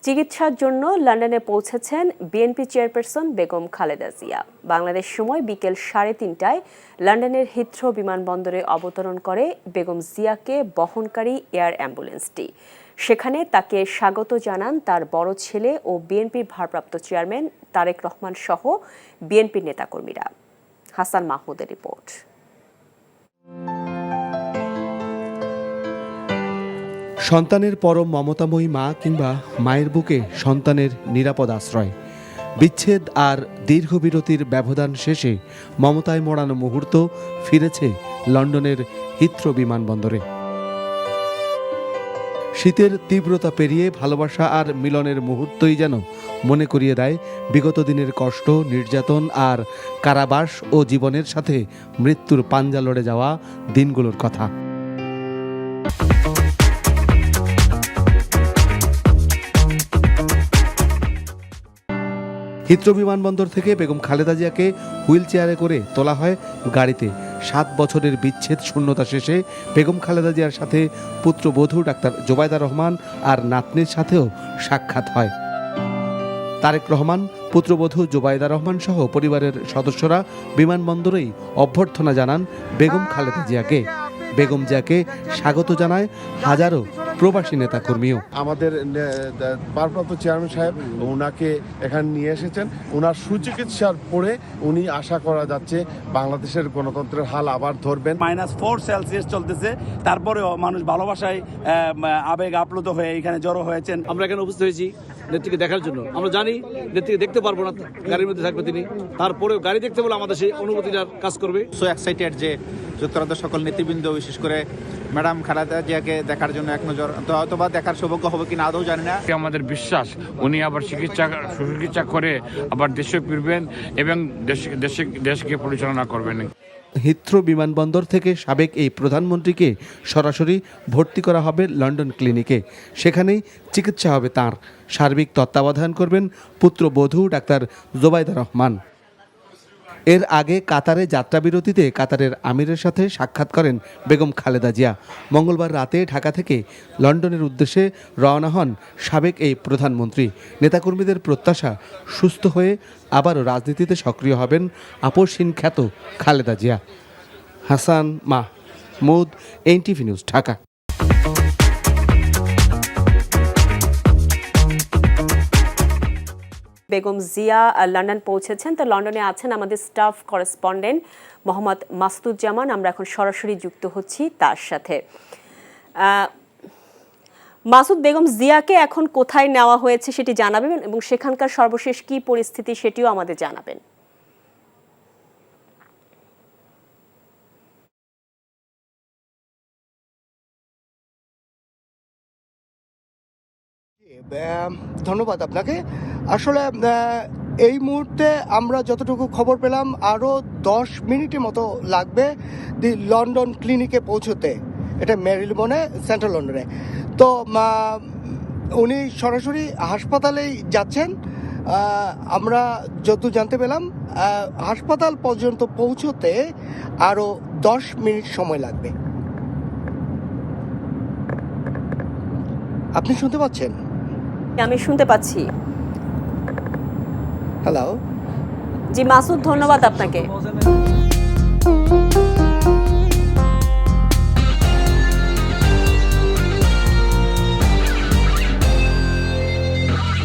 চিকিৎসার জন্য লন্ডনে পৌঁছেছেন বিএনপি চেয়ারপারসন বেগম খালেদা জিয়া। বাংলাদেশ সময় বিকেল 3:30টায় লন্ডনের হিথ্রো বিমানবন্দরে অবতরণ করে বেগম জিয়াকে বহনকারী এয়ার অ্যাম্বুলেন্সটি। সেখানে তাকে স্বাগত জানান তার বড় ছেলে ও বিএনপির ভারপ্রাপ্ত চেয়ারম্যান তারেক রহমান সহ বিএনপির নেতাকর্মীরা। হাসান মাহমুদের রিপোর্ট। সন্তানের পরম মমতাময়ী মা কিংবা মায়ের বুকে সন্তানের নিরাপদ আশ্রয়। বিচ্ছেদ আর দীর্ঘ বিরতির ব্যবধান শেষে মমতায় মোড়ানো মুহূর্ত ফিরেছে লন্ডনের হিথ্রো বিমানবন্দরে। শীতের তীব্রতা পেরিয়ে ভালোবাসা আর মিলনের মুহূর্তই যেন মনে করিয়ে দেয় বিগত দিনের কষ্ট, নির্যাতন আর কারাবাস ও জীবনের সাথে মৃত্যুর পাঞ্জা লড়ে যাওয়া দিনগুলোর কথা। হিথ্রো বিমানবন্দর থেকে বেগম খালেদা জিয়াকে হুইল চেয়ারে করে তোলা হয় গাড়িতে। 7 বছরের বিচ্ছেদ শূন্যতা শেষে বেগম খালেদা জিয়ার সাথে পুত্রবধূ ডাক্তার জোবায়দা রহমান আর নাতনির সাথেও সাক্ষাৎ হয়। তারেক রহমান, পুত্রবধূ জোবায়দা রহমান সহ পরিবারের সদস্যরা বিমানবন্দরেই অভ্যর্থনা জানান বেগম খালেদা জিয়াকে। বেগম জিয়াকে স্বাগত জানায় হাজারো প্রবাসী নেতা কর্মীও। আমাদের ভারপ্রাপ্ত চেয়ারম্যান সাহেব ওনাকে এখানে নিয়ে এসেছেন। ওনার সুচিকিৎসার পরে উনি আশা করা যাচ্ছে বাংলাদেশের গণতন্ত্রের হাল আবার ধরবেন। -4 সেলসিয়াস চলতেছে, তারপরেও মানুষ ভালোবাসায় আবেগ আপ্লুত হয়ে এখানে জড়ো হয়েছেন। আমরা এখানে উপস্থিত হয়েছি নেত্রীকে দেখার জন্য। আমরা জানি নেত্রীকে দেখতে পারবো না, গাড়ির মধ্যে থাকবে তিনি, তারপরেও গাড়ি দেখতে বলে আমাদের সেই অনুভূতিটা কাজ করবে। সো এক্সাইটেড যে যুক্তরাজ্যের সকল নেতৃবৃন্দ, বিশেষ করে ম্যাডাম খালেদা জিয়াকে দেখার জন্য এক নজর, তো হয়তোবা দেখার সৌভাগ্য হবে কিনা আদৌ জানি না। আমাদের বিশ্বাস উনি আবার সুচিকিৎসা করে আবার দেশে ফিরবেন এবং দেশকে পরিচালনা করবেন। হিথ্রো বিমানবন্দর থেকে সাবেক এই প্রধানমন্ত্রীকে সরাসরি ভর্তি করা হবে লন্ডন ক্লিনিকে। সেখানেই চিকিৎসা হবে তাঁর। সার্বিক তত্ত্বাবধান করবেন পুত্রবধূ ডাক্তার জোবায়দা রহমান। এর আগে কাতারে যাত্রাবিরতিতে কাতারের আমিরের সাথে সাক্ষাৎ করেন বেগম খালেদা জিয়া। মঙ্গলবার রাতে ঢাকা থেকে লন্ডনের উদ্দেশ্যে রওনা হন সাবেক এই প্রধানমন্ত্রী। নেতাকর্মীদের প্রত্যাশা, সুস্থ হয়ে আবারও রাজনীতিতে সক্রিয় হবেন আপসহীন খ্যাত Khaleda Zia. Hasan Mahmud, NTV news, Dhaka. Begum Zia London পৌঁছেছেন। তো লন্ডনে আছেন আমাদের স্টাফ করেসপন্ডেন্ট মোহাম্মদ মাসুদুজ্জামান। আমরা এখন সরাসরি যুক্ত হচ্ছি তার সাথে। মাসুদ, বেগম জিয়াকে এখন কোথায় নেওয়া হয়েছে সেটি জানাবেন এবং সেখানকার সর্বশেষ কি পরিস্থিতি সেটিও আমাদের জানাবেন। ধন্যবাদ আপনাকে। আসলে এই মুহূর্তে আমরা যতটুকু খবর পেলাম আরও 10 মিনিটের মতো লাগবে লন্ডন ক্লিনিকে পৌঁছতে। এটা মেরিলবোনে, সেন্ট্রাল লন্ডনে। তো উনি সরাসরি হাসপাতালেই যাচ্ছেন। আমরা যত জানতে পেলাম হাসপাতাল পর্যন্ত পৌঁছতে আরও 10 মিনিট সময় লাগবে। আপনি শুনতে পাচ্ছেন? আমি শুনতে পাচ্ছি। হ্যালো। জি মাসুদ, ধন্যবাদ আপনাকে।